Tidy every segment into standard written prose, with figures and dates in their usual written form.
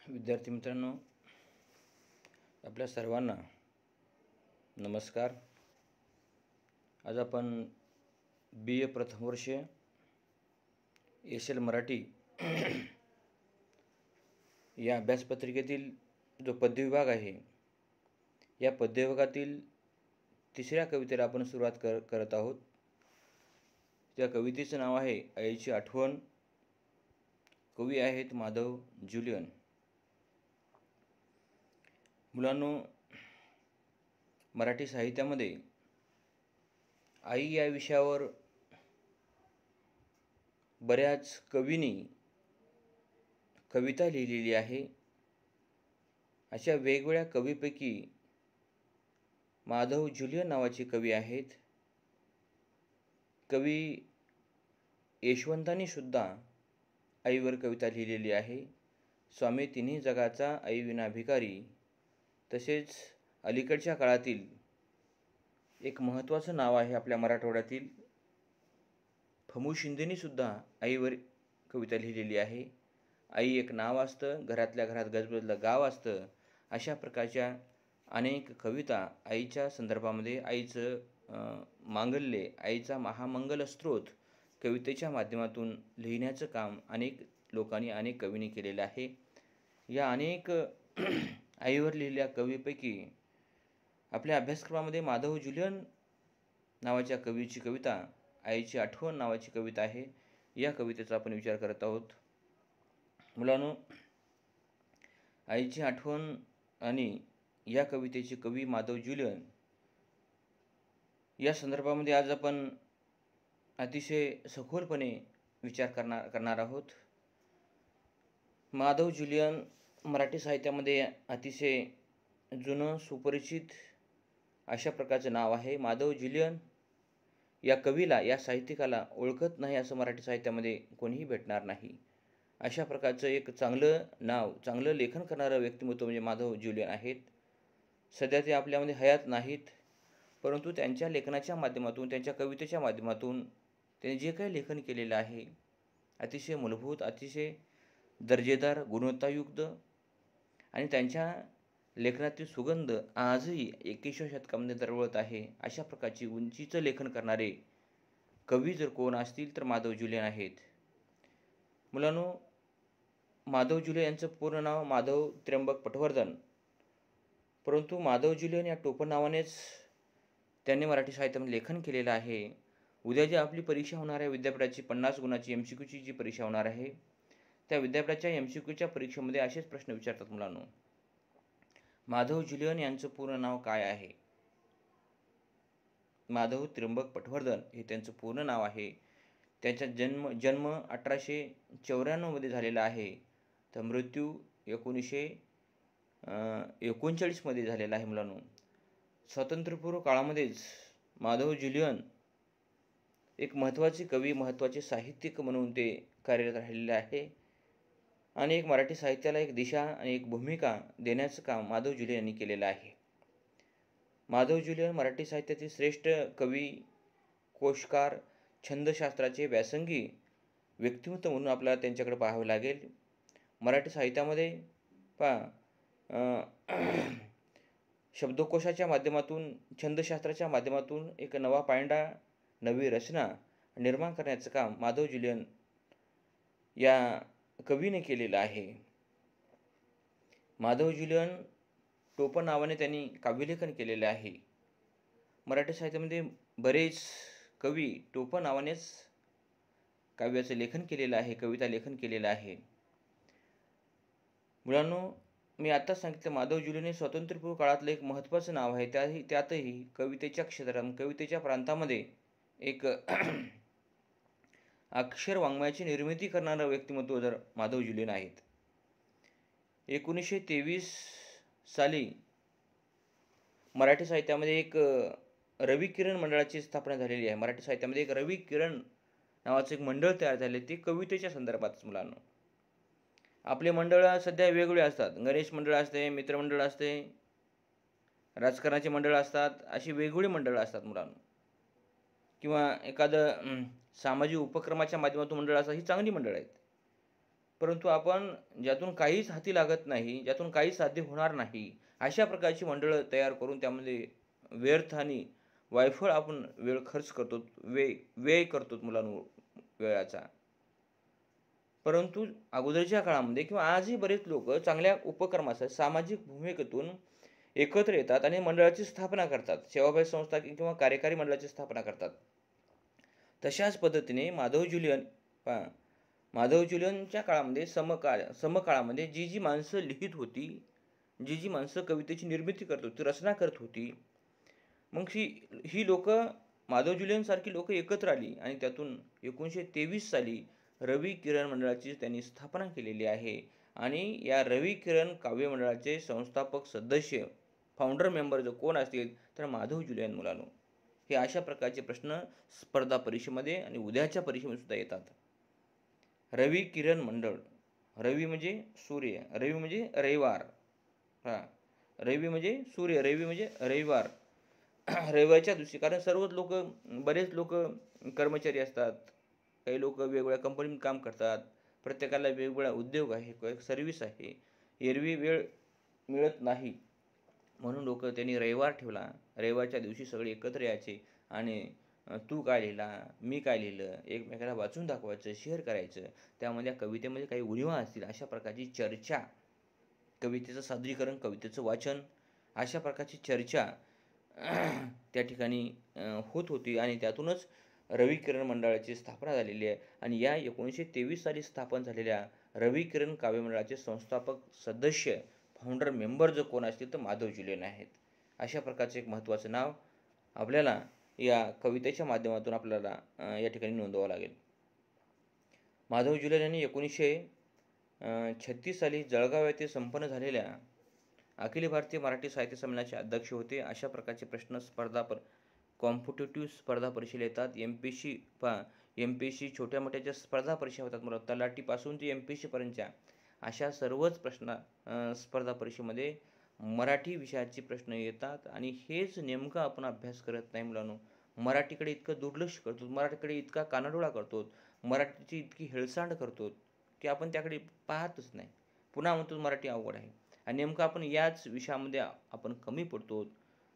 विद्यार्थी मित्रांनो, आपल्या सर्वांना नमस्कार. आज आपण BA प्रथम वर्ष SL मराठी या अभ्यासपत्रिकेतील जो पद्यविभाग आहे, या पद्यविभागातील तिसऱ्या कवितेला आपण सुरुवात करत आहोत. त्या कवितेचं नाव आहे आईची आठवण. कवी आहेत माधव जुलियन. मुलांनो, मराठी साहित्यामध्ये आई या विषयावर बऱ्याच कवींनी कविता लिहिलेली आहे. अशा वेगवेगळ्या कवीपैकी माधव जुलियन नावाचे कवी आहेत. कवी यशवंतांनी सुद्धा आईवर कविता लिहिलेली आहे. स्वामी तिन्ही जगाचा आई विना भिकारी. तसेच अलीकडच्या काळातील एक महत्त्वाचं नाव आहे आपल्या मराठवाड्यातील फमू शिंदेनी सुद्धा आईवर कविता लिहिलेली आहे. आई एक नाव असतं, घरातल्या घरात गजबजलं गाव असतं. अशा प्रकारच्या अनेक कविता आईच्या संदर्भामध्ये, आईचं मांगल्य, आईचा महामंगल स्त्रोत कवितेच्या माध्यमातून लिहिण्याचं काम अनेक लोकांनी, अनेक कवींनी केलेलं आहे. या अनेक आईवर लिहिलेल्या कवीपैकी आपल्या अभ्यासक्रमामध्ये माधव जुलियन नावाच्या कवीची कविता आईची आठवण नावाची कविता आहे. या कवितेचा आपण विचार करत आहोत. मुलांनो, आईची आठवण आणि या कवितेचे कवी माधव जुलियन या संदर्भामध्ये आज आपण अतिशय सखोलपणे विचार करणार आहोत. माधव जुलियन मराठी साहित्यामध्ये अतिशय जुनं सुपरिचित अशा प्रकारचं नाव आहे. माधव जुलियन या कवीला, या साहित्यिकाला ओळखत नाही असं मराठी साहित्यामध्ये कोणीही भेटणार नाही. अशा प्रकारचं एक चांगलं नाव, चांगलं लेखन करणारं व्यक्तिमत्व म्हणजे माधव जुलियन आहेत. सध्या ते आपल्यामध्ये हयात नाहीत, परंतु त्यांच्या लेखनाच्या माध्यमातून, त्यांच्या कवितेच्या माध्यमातून त्यांनी जे काही लेखन केलेलं आहे अतिशय मूलभूत, अतिशय दर्जेदार, गुणवत्तायुक्त आणि त्यांच्या लेखनातील सुगंध आजही 21व्या शतकामध्ये दरवळत आहे. अशा प्रकारची उंचीचं लेखन करणारे कवी जर कोण असतील तर माधव जुलियन आहेत. मुलांनो, माधव जुलियन यांचं पूर्ण नाव माधव त्र्यंबक पटवर्धन, परंतु माधव जुलियन या टोपण नावानेच त्यांनी मराठी साहित्यामध्ये लेखन केलेलं आहे. उद्या जी आपली परीक्षा होणार आहे, विद्यापीठाची 50 गुणाची MCQची जी परीक्षा होणार आहे, त्या विद्यापीठाच्या MCQच्या परीक्षेमध्ये असेच प्रश्न विचारतात. मुलांनो, माधव जुलियन यांचं पूर्ण नाव काय आहे? माधव त्र्यंबक पटवर्धन हे त्यांचं पूर्ण नाव आहे. त्यांचा जन्म 1894 झालेला आहे, तर मृत्यू 1939 झालेला आहे. मुलांनो, स्वातंत्र्यपूर्व काळामध्येच माधव जुलियन एक महत्त्वाचे कवी, महत्त्वाचे साहित्यिक म्हणून ते कार्यरत राहिलेले आहे आणि एक मराठी साहित्याला एक दिशा आणि एक भूमिका देण्याचं काम माधव जुलियन यांनी केलेलं आहे. माधव जुलियन मराठी साहित्यातील श्रेष्ठ कवी, कोशकार, छंदशास्त्राचे व्यासंगी व्यक्तिमत्व म्हणून आपल्याला त्यांच्याकडे पाहावे लागेल. मराठी साहित्यामध्ये शब्दकोशाच्या माध्यमातून, छंदशास्त्राच्या माध्यमातून एक नवा पायंडा, नवी रचना निर्माण करण्याचं काम माधव जुलियन या कवीने केलेलं आहे. माधव जुलियन टोपण नावाने त्यांनी काव्यलेखन केलेलं आहे. मराठी साहित्यामध्ये बरेच कवी टोपण नावानेच काव्याचं लेखन केलेलं आहे, कविता लेखन केलेलं आहे. मुलांनो, मी आत्ताच सांगितलं माधव जुलियन हे स्वातंत्र्यपूर्व काळातलं एक महत्त्वाचं नाव आहे. त्यातही कवितेच्या क्षेत्रात, कवितेच्या प्रांतामध्ये एक अक्षर वाङ्मयाची निर्मिती करणारं व्यक्तिमत्व जर माधव जुलियन आहेत. 1923 साली मराठी साहित्यामध्ये एक रवी किरण मंडळाची स्थापना झालेली आहे. मराठी साहित्यामध्ये एक रवी किरण नावाचं एक मंडळ तयार झाले, ते कवितेच्या संदर्भात. मुलांनो, आपले मंडळ सध्या वेगवेगळे असतात. गणेश मंडळ असते, मित्रमंडळ असते, राजकारणाचे मंडळ असतात, अशी वेगवेगळी मंडळं असतात. मुलांनो, किंवा एखादं सामाजिक उपक्रमाच्या माध्यमातून मंडळ असतात, ही चांगली मंडळं आहेत. परंतु आपण ज्यातून काहीच हाती लागत नाही, ज्यातून काहीच साध्य होणार नाही, अशा प्रकारची मंडळं तयार करून त्यामध्ये व्यर्थ आणि वायफळ आपण वेळ खर्च करतो, व्यय करतो मुलांनो वेळाचा. परंतु अगोदरच्या काळामध्ये किंवा आजही बरेच लोकं चांगल्या उपक्रमासाठी सामाजिक भूमिकेतून एकत्र येतात आणि मंडळाची स्थापना करतात. सेवाभावी संस्था किंवा कार्यकारी मंडळाची स्थापना करतात. तशाच पद्धतीने माधव ज्युलियनच्या काळामध्ये समकाळामध्ये जी माणसं लिहित होती, जी माणसं कवितेची निर्मिती करत होती, रचना करत होती, मग ही लोकं माधव ज्युलियनसारखी लोकं एकत्र आली आणि त्यातून 1923 साली रवी किरण मंडळाची त्यांनी स्थापना केलेली आहे. आणि या रवी किरण काव्य मंडळाचे संस्थापक सदस्य, फाउंडर मेंबर जर कोण असतील तर माधव ज्युलियन मुलांनो. हे अशा प्रकारचे प्रश्न स्पर्धा परीक्षेमध्ये आणि उद्याच्या परीक्षेमध्ये सुद्धा येतात. रवी किरण मंडळ. रवी म्हणजे सूर्य, रवी म्हणजे रविवार. रवी म्हणजे सूर्य, रवी म्हणजे रविवार. रविवारच्या दिवशी, कारण बरेच लोक कर्मचारी असतात, काही लोक वेगवेगळ्या कंपनीत काम करतात, प्रत्येकाला वेगवेगळा उद्योग आहे, सर्व्हिस आहे, एरवी वेळ मिळत नाही, म्हणून लोक त्यांनी रविवार ठेवला. रविवारच्या दिवशी सगळे एकत्र यायचे आणि तू काय लिहिला, मी काय लिहिलं, एकमेकाला वाचून दाखवायचं, शेअर करायचं. त्यामध्ये कवितेमध्ये काही उणिवा असतील अशा प्रकारची चर्चा, कवितेचं सादरीकरण, कवितेचं वाचन, अशा प्रकारची चर्चा त्या ठिकाणी होत होती आणि त्यातूनच रवी किरण मंडळाची स्थापना झालेली आहे. आणि या 1923 साली स्थापन झालेल्या रवी किरण काव्य मंडळाचे संस्थापक सदस्य, फाउंडर मेंबर जर कोण असतील तर माधव ज्युलियन आहेत. अशा प्रकारचं एक महत्त्वाचं नाव आपल्याला या कवितेच्या माध्यमातून आपल्याला या ठिकाणी नोंदवावं लागेल. माधव ज्युलियन यांनी 1936 साली जळगाव येथे संपन्न झालेल्या अखिल भारतीय मराठी साहित्य संमेलनाचे अध्यक्ष होते. अशा प्रकारचे प्रश्न कॉम्पिटेटिव्ह स्पर्धा परीक्षेला येतात. MPSC छोट्या मोठ्या ज्या स्पर्धा परीक्षा होतात मला तलाठीपासून ते MPSC पर्यंतच्या अशा सर्वच स्पर्धा परीक्षेमध्ये मराठी विषयाचे प्रश्न येतात. आणि हेच नेमकं आपण अभ्यास करत नाही मुलांनो. मराठीकडे इतकं दुर्लक्ष करतो, मराठीकडे इतका कानाडोळा करतो, मराठीची इतकी हेळसांड करतो की आपण त्याकडे पाहतच नाही. पुन्हा म्हणतो मराठी अवघड आहे. आणि नेमकं आपण याच विषयामध्ये आपण कमी पडतो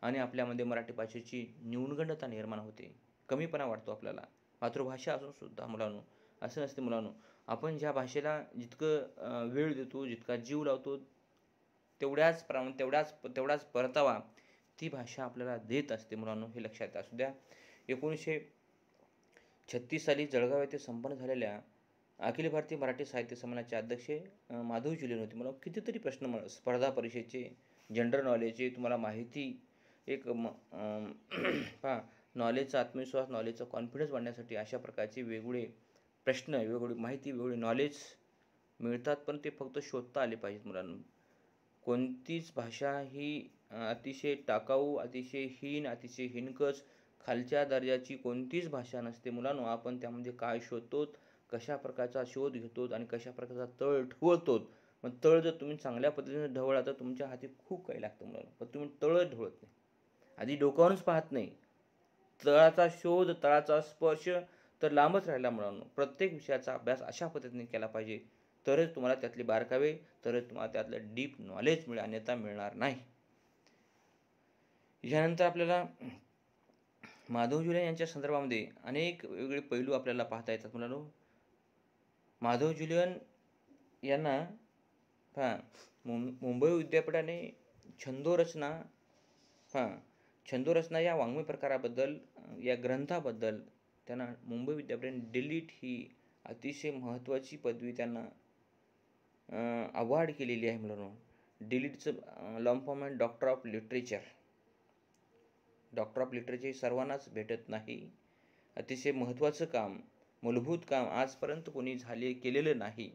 आणि आपल्यामध्ये मराठी भाषेची न्यूनगंडता निर्माण होते, कमीपणा वाटतो आपल्याला. मातृभाषा असून सुद्धा मुलांनो असं नसते मुलांनो. आपण ज्या भाषेला जितकं वेळ देतो, जितका जीव लावतो, तेवढाच परतावा ती भाषा आपल्याला देत असते मुलांनो, हे लक्षात असू द्या. 1936 साली जळगाव येथे संपन्न झालेल्या अखिल भारतीय मराठी साहित्य संमेलनाचे अध्यक्ष माधव ज्युलियन होते. मला कितीतरी प्रश्न स्पर्धा परीक्षेचे, जनरल नॉलेजचे, तुम्हाला माहिती एक नॉलेजचा आत्मविश्वास, नॉलेजचा कॉन्फिडन्स वाढण्यासाठी अशा प्रकारचे वेगवेगळे प्रश्न, वेगवेगळी माहिती, वेगवेगळे नॉलेज मिळतात. पण ते फक्त शोधता आले पाहिजेत मुलांना. कोणतीच भाषा ही अतिशय टाकाऊ, अतिशय हीन, अतिशय हिणकस, खालच्या दर्जाची कोणतीच भाषा नसते मुलांनो. आपण त्यामध्ये काय शोधतो, कशा प्रकारचा शोध घेतो आणि कशा प्रकारचा तळ ढवळतो. मग तळ जर तुम्ही चांगल्या पद्धतीने ढवळला तर तुमच्या हाती खूप काही लागतं मुलांनो, पण तुम्ही तळच ढवळत नाही, आधी डोक्यावरूनच पाहत नाही. तळाचा शोध, तळाचा स्पर्श तर लांबच राहिला मुलांनो. प्रत्येक विषयाचा अभ्यास अशा पद्धतीने केला पाहिजे, तरच तुम्हाला त्यातले बारकावे, तरच तुम्हाला त्यातलं डीप नॉलेज मिळेल, अन्यथा मिळणार नाही. यानंतर आपल्याला माधव ज्युलियन यांच्या संदर्भामध्ये अनेक वेगवेगळे पैलू आपल्याला पाहता येतात मुलांनो. माधव ज्युलियन यांना मुंबई विद्यापीठाने छंदोरचना या वाङ्मय प्रकाराबद्दल, या ग्रंथाबद्दल त्यांना मुंबई विद्यापीठाने डिलीट ही अतिशय महत्त्वाची पदवी त्यांना अवॉर्ड केलेली आहे मुलांनो. डिलीटचं लॉंग फॉर्म आहे doctor of literature. Doctor of literature सर्वांनाच भेटत नाही. अतिशय महत्त्वाचं काम, मूलभूत काम आजपर्यंत कोणी केलेलं नाही.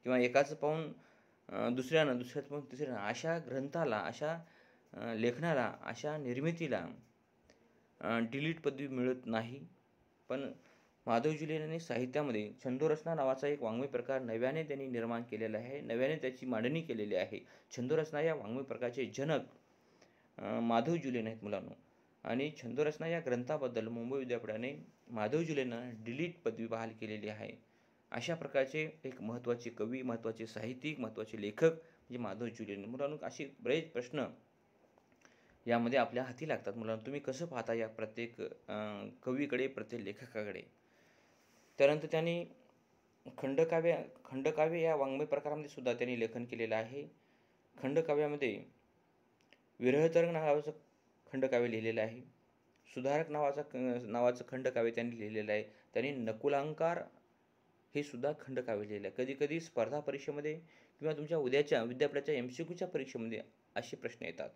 किंवा एकाचं पाहून दुसऱ्याचं पाहून तिसऱ्यानं, अशा ग्रंथाला, अशा लेखनाला, अशा निर्मितीला डिलीट पदवी मिळत नाही. पण माधव ज्युलियन यांनी साहित्यामध्ये छंदोरचना नावाचा एक वाङ्मय प्रकार नव्याने त्यांनी निर्माण केलेला आहे, नव्याने त्याची मांडणी केलेली आहे. छंदोरचना या वाङ्मय प्रकारचे जनक माधव ज्युलियन आहेत मुलांनो. आणि छंदोरचना या ग्रंथाबद्दल मुंबई विद्यापीठाने माधव ज्युलियनना डिलीट पदवी बहाल केलेली आहे. अशा प्रकारचे एक महत्त्वाचे कवी, महत्त्वाचे साहित्यिक, महत्त्वाचे लेखक म्हणजे माधव ज्युलियन. मुलांनो, असे बरेच प्रश्न यामध्ये आपल्या हाती लागतात. मुलांनो, तुम्ही कसं पाहता या प्रत्येक कवीकडे, प्रत्येक लेखकाकडे? त्यानंतर त्यांनी खंडकाव्य या वाङ्मय प्रकारामध्ये सुद्धा त्यांनी लेखन केलेलं आहे. खंडकाव्यामध्ये विरहतरंग नावाचं खंडकाव्य लिहिलेलं आहे. सुधारक नावाचं खंडकाव्य त्यांनी लिहिलेलं आहे. त्यांनी नकुलांकार हे सुद्धा खंडकाव्य लिहिलं आहे. कधी-कधी स्पर्धा परीक्षेमध्ये किंवा तुमच्या उद्याच्या विद्यापीठाच्या MCQच्या परीक्षेमध्ये असे प्रश्न येतात.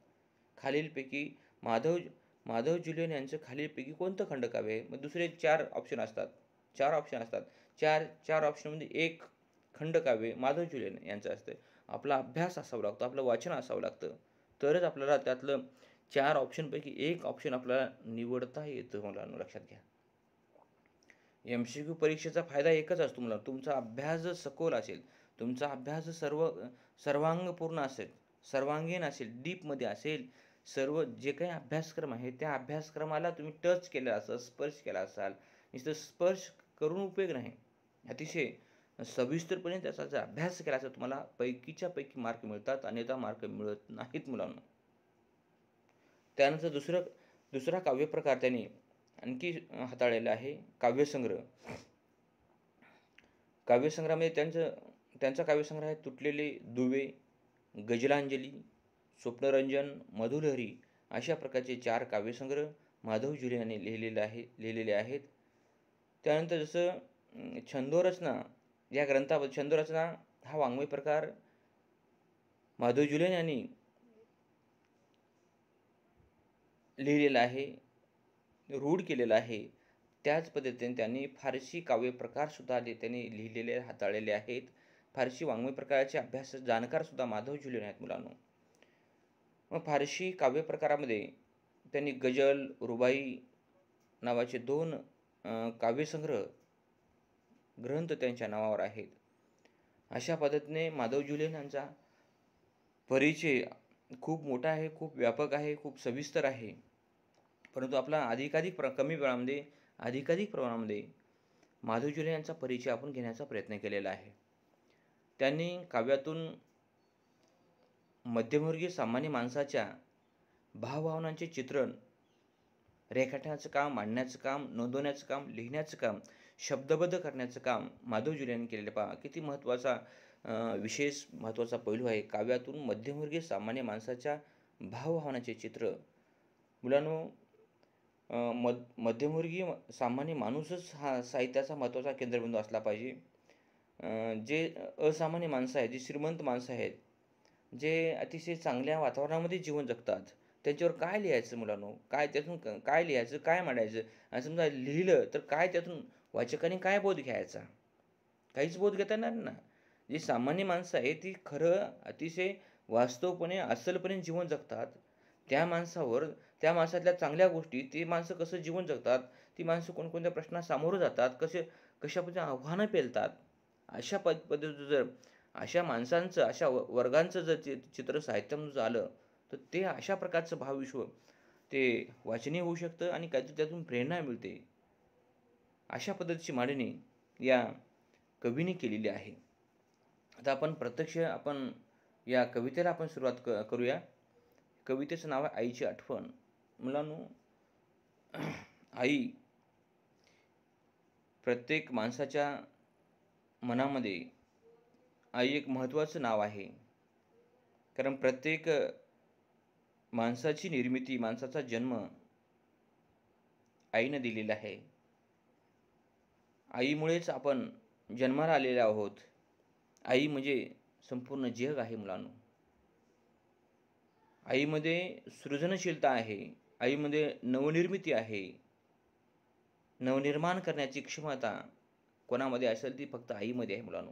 खालीलपैकी माधव ज्युलियन यांचं खालीलपैकी कोणतं खंडकाव्य आहे? मग दुसरे 4 ऑप्शन असतात. 4 ऑप्शन असतात. 4 ऑप्शनमध्ये एक खंडकाव्य माधव ज्युलियन यांचं असतं. आपला अभ्यास असावा लागतो, आपलं वाचन असावं लागतं. तरच आपल्याला त्यातलं 4 ऑप्शनपैकी एक ऑप्शन आपल्याला निवडता येतं. मुलांनो, लक्षात घ्या. MCQ परीक्षेचा फायदा एकच असतो मुलांनो, तुमचा अभ्यास जर सखोल असेल, तुमचा अभ्यास जर सर्वांगपूर्ण असेल, सर्वांगीण असेल, डीपमध्ये असेल, सर्व जे काही अभ्यासक्रम आहे त्या अभ्यासक्रमाला तुम्ही टच केलं असाल, स्पर्श केला असाल. नुसतं स्पर्श करून उपयोग नाही. अतिशय सविस्तरपणे त्याचा जर अभ्यास केला असेल तुम्हाला पैकीच्या पैकी मार्क मिळतात, अन्यथा मार्क मिळत नाहीत मुलांनो. त्यानंतर दुसरा काव्यप्रकार त्यांनी आणखी हाताळलेला आहे, काव्यसंग्रह. काव्यसंग्रहामध्ये त्यांचा काव्यसंग्रह आहे तुटलेले दुवे, गजलांजली, स्वप्नरंजन, मधुलहरी अशा प्रकारचे 4 काव्यसंग्रह माधव ज्युलियन यांनी लिहिलेले आहेत. त्यानंतर जसं छंदोरचना या ग्रंथामध्ये छंदोरचना हा वाङ्मय प्रकार माधव ज्युलियन यांनी लिहिलेला आहे, रूढ केलेला आहे. त्याच पद्धतीने त्यांनी फारसी काव्यप्रकारसुद्धा त्यांनी लिहिलेले, हाताळलेले आहेत. फारसी वाङ्मय प्रकाराचे अभ्यास जाणकारसुद्धा माधव ज्युलियन आहेत मुलांनो. मग फारसी काव्यप्रकारामध्ये त्यांनी गझल, रुबाई नावाचे 2 काव्यसंग्रह ग्रंथ त्यांच्या नावावर आहेत. अशा पद्धतीने माधव ज्युलियन यांचा परिचय खूप मोठा आहे, खूप व्यापक आहे, खूप सविस्तर आहे. परंतु आपला कमी वेळामध्ये अधिकाधिक प्रमाणामध्ये माधव ज्युलियन यांचा परिचय आपण घेण्याचा प्रयत्न केलेला आहे. त्यांनी काव्यातून मध्यमवर्गीय सामान्य माणसाच्या भावभावनांचे चित्रण रेखाटण्याचं काम, मांडण्याचं काम, नोंदवण्याचं काम, लिहिण्याचं काम, शब्दबद्ध करण्याचं काम माधव ज्युलियन केलेलं. पहा किती विशेष महत्त्वाचा पैलू आहे. काव्यातून मध्यमवर्गीय सामान्य माणसाच्या भावभावनाचे चित्र. मुलांनो, मध्यमवर्गीय सामान्य माणूसच हा साहित्याचा महत्त्वाचा केंद्रबिंदू असला पाहिजे. जे असामान्य माणसं आहेत, जी श्रीमंत माणसं आहेत, जे अतिशय चांगल्या वातावरणामध्ये जीवन जगतात, त्यांच्यावर काय लिहायचं मुलांनो? त्यातून काय लिहायचं, काय मांडायचं? आणि समजा लिहिलं तर त्यातून वाचकांनी काय बोध घ्यायचा? काहीच बोध घेता येणार ना. जी सामान्य माणसं आहेत ती खरं अतिशय वास्तवपणे अस्सलपणे जीवन जगतात. त्या माणसातल्या चांगल्या गोष्टी, ती माणसं कसं जीवन जगतात, ती माणसं कोणकोणत्या प्रश्नांना सामोरं जातात, कशा पद्धतीने आव्हानं पेलतात, अशा पद्धतीचं जर अशा माणसांचं, अशा वर्गांचं जर चित्र साहित्यातून झालं तर ते अशा प्रकारचं भावविश्व ते वाचनीय होऊ शकतं आणि काहीतरी त्यातून प्रेरणा मिळते. अशा पद्धतीची मांडणी या कवीने केलेली आहे. आता आपण या कवितेला सुरुवात करूया. कवितेचं नाव आहे आईची आठवण. मुलांनो, आई प्रत्येक माणसाच्या मनामध्ये आई एक महत्त्वाचं नाव आहे. कारण प्रत्येक माणसाची निर्मिती, माणसाचा जन्म आईनं दिलेला आहे. आईमुळेच आपण जन्माला आलेले आहोत. आई म्हणजे संपूर्ण जग आहे मुलांनो. आईमध्ये सृजनशीलता आहे, आईमध्ये नवनिर्मिती आहे. नवनिर्माण करण्याची क्षमता कोणामध्ये असेल ती फक्त आईमध्ये आहे मुलांनो.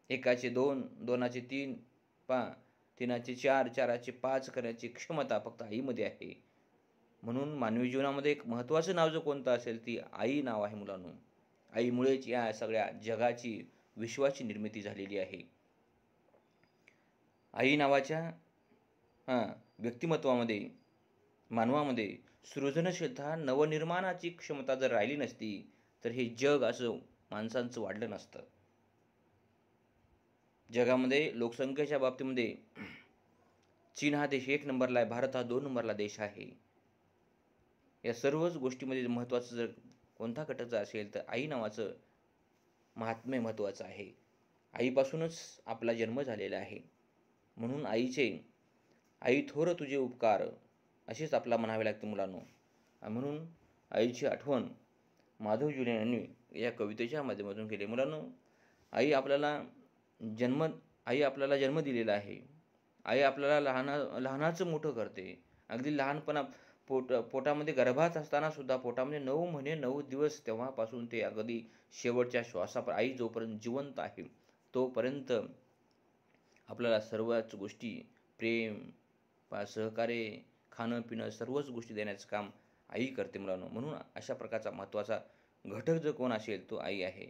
1चे 2, 2चे 3, 3चे 4, 4चे 5 करण्याची क्षमता फक्त आईमध्ये आहे. म्हणून मानवी जीवनामध्ये एक महत्त्वाचं नाव जर कोणतं असेल ती आई नाव आहे मुलांनो. आईमुळेच या सगळ्या जगाची, विश्वाची निर्मिती झालेली आहे. आई नावाच्या व्यक्तिमत्वामध्ये, मानवामध्ये सृजनशीलता, नवनिर्माणाची क्षमता जर राहिली नसती तर हे जग असं माणसांचं वाढलं नसतं. जगामध्ये लोकसंख्येच्या बाबतीमध्ये चीन हा देश 1 नंबरला आहे, भारत हा 2 नंबरला देश आहे. या सर्वच गोष्टीमध्ये महत्त्वाचं जर कोणता घटक जर असेल तर आई नावाचं महात्म्य महत्त्वाचं आहे. आईपासूनच आपला जन्म झालेला आहे. म्हणून आई थोर तुझे उपकार असेच आपला म्हणावे लागते मुलांनो. म्हणून आईची आठवण माधव जुले यांनी या कवितेच्या माध्यमातून केली. मुलांनो, आई आपल्याला जन्म दिलेला आहे. आई आपल्याला लहानाचं मोठं करते. अगदी लहानपणा पोटामध्ये गर्भात असताना सुद्धा पोटामध्ये 9 महिने 9 दिवस तेव्हापासून ते अगदी शेवटच्या श्वासापर्यंत आई जोपर्यंत जिवंत आहे तोपर्यंत आपल्याला सर्वच गोष्टी प्रेम, सहकार्य, खाणं पिणं सर्वच गोष्टी देण्याचं काम आई करते मुलांनो. म्हणून अशा प्रकारचा महत्त्वाचा घटक जर कोण असेल तो आई आहे.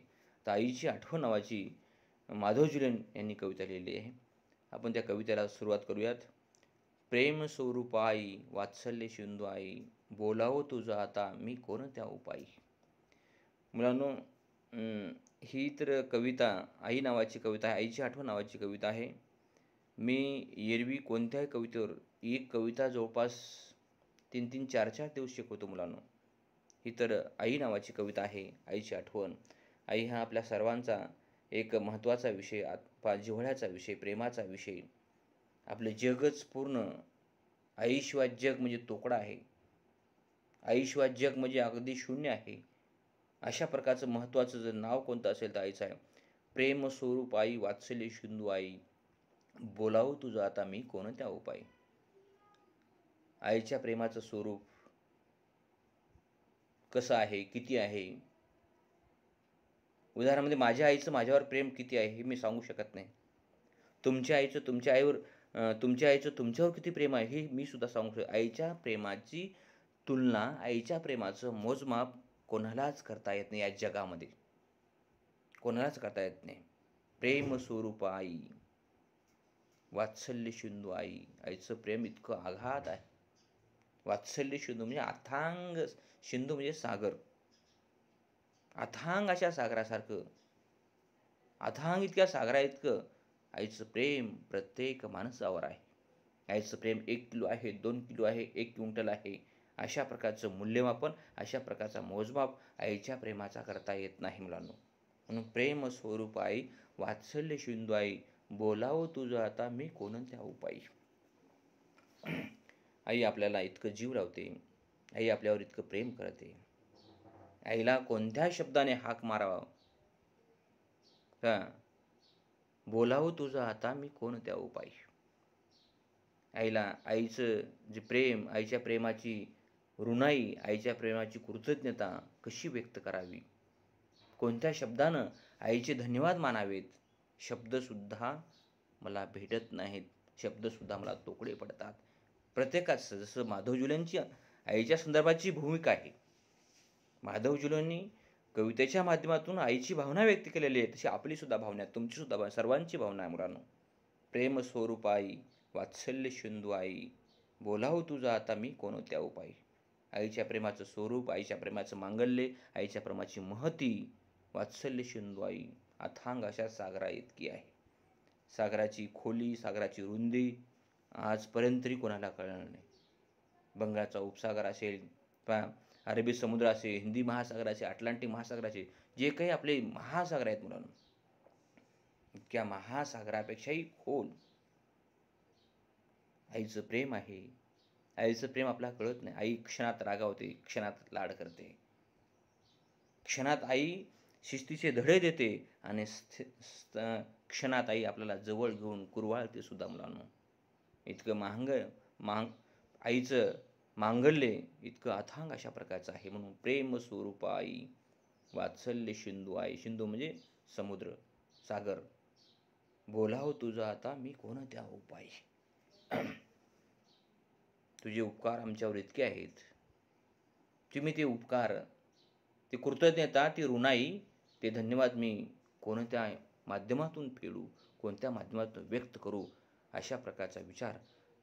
तर आईची आठवण नावाची माधव जुलेन यांनी कविता लिहिली आहे. आपण त्या कवितेला सुरुवात करूयात. प्रेम स्वरूप आई, वात्सल्य सिंधू आई, बोलावं तुझं आता मी कोणत्या उपायी. मुलांनो, ही तर कविता आई नावाची कविता आहे, आईची आठवण नावाची कविता आहे. मी एरवी कोणत्याही कवितेवर एक कविता जवळपास 3-3, 4-4 दिवस शिकवतो मुलांनो. ही तर आई नावाची कविता आहे, आईची आठवण. आई हा आपल्या सर्वांचा एक महत्त्वाचा विषय, जिव्हाळ्याचा विषय, प्रेमाचा विषय. आपलं जगच पूर्ण आईशिवाय जग म्हणजे तोकडा आहे. आईशिवाय जग म्हणजे अगदी शून्य आहे. अशा प्रकारचं महत्त्वाचं जर नाव कोणतं असेल तर आईचं आहे. प्रेम स्वरूप आई, वात्सल्य सिंधू आई, बोलावं तुझं आता मी कोणत्या उपायी. आईच्या प्रेमाचं स्वरूप कसं आहे, किती आहे. उदाहरणामध्ये माझ्या आईचं माझ्यावर प्रेम किती आहे हे मी सांगू शकत नाही. तुमच्या आईचं तुमच्यावर किती प्रेम आहे हे मी सुद्धा सांगू शकतो. आईच्या प्रेमाची तुलना, आईच्या प्रेमाचं मोजमाप कोणालाच करता येत नाही या जगामध्ये. कोणालाच करता येत नाही. प्रेम स्वरूप आई, वात्सल्य सिंधू आई. आईचं प्रेम इतकं अगाध आहे. वात्सल्य सिंधू म्हणजे अथांग, सिंधू म्हणजे सागर. अथांग अशा सागरासारखं, अथांग इतक्या सागराइतकं आईचं प्रेम प्रत्येक माणसावर आहे. आईचं प्रेम 1 किलो आहे, 2 किलो आहे, 1 क्विंटल आहे. अशा प्रकारचं मूल्यमापन, अशा प्रकारचा मोजमाप आईच्या प्रेमाचा करता येत नाही मुलांनो. म्हणून प्रेम स्वरूप आई, वात्सल्य सिंधू आई, बोलावं तुझं आता मी कोणत्या उपायी. आई आपल्याला इतकं जीव लावते. आई आपल्यावर इतकं प्रेम करते. आईला कोणत्या शब्दाने हाक मारावा का, बोलावं तुझं आता मी कोणत्या उपायी. आईचं जे प्रेम, आईच्या प्रेमाची ऋणाई, आईच्या प्रेमाची कृतज्ञता कशी व्यक्त करावी, कोणत्या शब्दानं आईचे धन्यवाद मानावेत. शब्दसुद्धा मला भेटत नाहीत, शब्दसुद्धा मला तोकडे पडतात. प्रत्येकाचं जसं माधव जुलेंची आईच्या संदर्भाची भूमिका आहे, माधव जुलेंनी कवितेच्या माध्यमातून आईची भावना व्यक्त केलेली आहे, तशी आपलीसुद्धा भावना आहे, तुमचीसुद्धा भावना, सर्वांची भावना आहे मुलांनो. प्रेम स्वरूप आई, वात्सल्य सिंधू आई, बोलावं तुझं आता मी कोणत्या उपायी. आईच्या प्रेमाचं स्वरूप, आईच्या प्रेमाचं मांगल्य, आईच्या प्रेमाची महती, वात्सल्य सिंधू आई अथांग अशा सागरा इतकी आहे. सागराची खोली, सागराची रुंदी आजपर्यंत तरी कोणाला कळणार नाही. बंगालचा उपसागर असेल, अरबी समुद्र असेल, हिंदी महासागर असेल, अटलांटिक महासागर असेल, जे काही आपले महासागर आहेत मुलांनो, इतक्या महासागरापेक्षाही खोल आईचं प्रेम आहे. आईचं प्रेम आपल्याला कळत नाही. आई क्षणात रागावते, क्षणात लाड करते. क्षणात आई शिस्तीचे धडे देते आणि क्षणात आई आपल्याला जवळ घेऊन कुरवाळते सुद्धा मुलांनो. इतकं आईचं मांगल्य इतकं अथांग अशा प्रकारचं आहे. म्हणून प्रेम स्वरूप आई, वात्सल्य सिंधू आई, सिंधू म्हणजे समुद्र, सागर, बोलावं तुझं आता मी कोणत्या उपायी. तुझे उपकार आमच्यावर इतके आहेत, तुम्ही ते उपकार, ती कृतज्ञता, ती ऋणाई, ते धन्यवाद मी कोणत्या माध्यमातून फेडू, कोणत्या माध्यमातून व्यक्त करू, अशा प्रकारचा विचार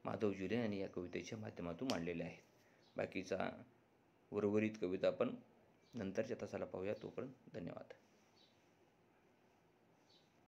माधव जुलेन यांनी या कवितेच्या माध्यमातून मांडलेले आहेत. बाकीचा उर्वरित कविता आपण नंतरच्या तासाला पाहूया. तोपर्यंत धन्यवाद.